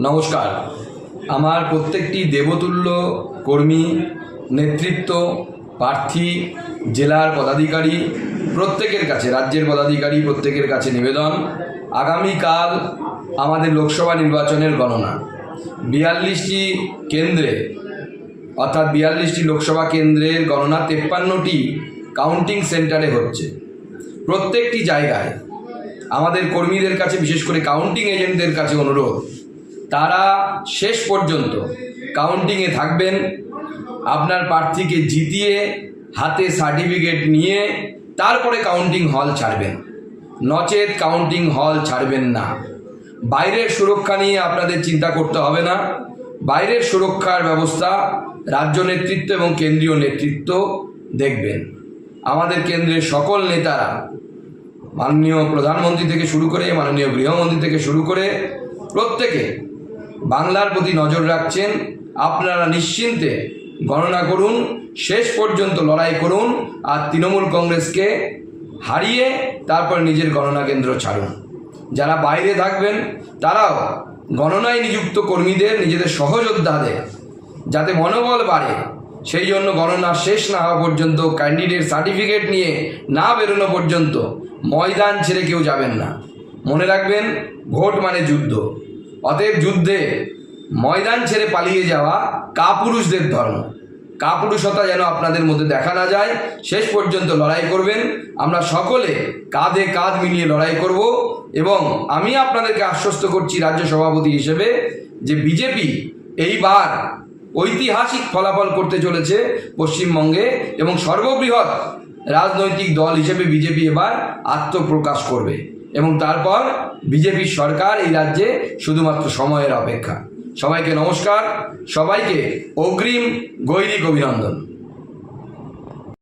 নমস্কার। আমার প্রত্যেকটি দেবতুল্য কর্মী, নেতৃত্ব, প্রার্থী, জেলার পদাধিকারী প্রত্যেকের কাছে, রাজ্যের পদাধিকারী প্রত্যেকের কাছে নিবেদন, আগামীকাল আমাদের লোকসভা নির্বাচনের গণনা 42টি কেন্দ্রে, অর্থাৎ 42টি লোকসভা কেন্দ্রের গণনা 53টি কাউন্টিং সেন্টারে হচ্ছে। প্রত্যেকটি জায়গায় আমাদের কর্মীদের কাছে, বিশেষ করে কাউন্টিং এজেন্টদের কাছে অনুরোধ, তারা শেষ পর্যন্ত কাউন্টিংয়ে থাকবেন। আপনার প্রার্থীকে জিতিয়ে হাতে সার্টিফিকেট নিয়ে তারপরে কাউন্টিং হল ছাড়বেন, নচেত কাউন্টিং হল ছাড়বেন না। বাইরের সুরক্ষা নিয়ে আপনাদের চিন্তা করতে হবে না। বাইরের সুরক্ষার ব্যবস্থা রাজ্য নেতৃত্ব এবং কেন্দ্রীয় নেতৃত্ব দেখবেন। আমাদের কেন্দ্রের সকল নেতারা, মাননীয় প্রধানমন্ত্রী থেকে শুরু করে মাননীয় গৃহমন্ত্রী থেকে শুরু করে প্রত্যেকে বাংলার প্রতি নজর রাখছেন। আপনারা নিশ্চিন্তে গণনা করুন, শেষ পর্যন্ত লড়াই করুন, আর তৃণমূল কংগ্রেসকে হারিয়ে তারপর নিজের গণনা কেন্দ্র ছাড়ুন। যারা বাইরে থাকবেন তারাও গণনায় নিযুক্ত কর্মীদের, নিজেদের সহযোদ্ধাদের যাতে মনোবল বাড়ে, সেই জন্য গণনা শেষ না হওয়া পর্যন্ত, ক্যান্ডিডেট সার্টিফিকেট নিয়ে না বেরোনো পর্যন্ত ময়দান ছেড়ে কেউ যাবেন না। মনে রাখবেন, ভোট মানে যুদ্ধ। অতএব যুদ্ধে ময়দান ছেড়ে পালিয়ে যাওয়া কাপুরুষদের ধর্ম। কাপুরুষতা যেন আপনাদের মধ্যে দেখা না যায়। শেষ পর্যন্ত লড়াই করবেন। আমরা সকলে কাঁধে কাঁধ মিলিয়ে লড়াই করব। এবং আমি আপনাদেরকে আশ্বস্ত করছি রাজ্য সভাপতি হিসেবে যে বিজেপি এইবার ঐতিহাসিক ফলাফল করতে চলেছে পশ্চিমবঙ্গে, এবং সর্ববৃহৎ রাজনৈতিক দল হিসেবে বিজেপি এবার আত্মপ্রকাশ করবে, এবং তারপর বিজেপির সরকার এই রাজ্যে শুধুমাত্র সময়ের অপেক্ষা। সবাইকে নমস্কার, সবাইকে অগ্রিম গৈরিক অভিনন্দন।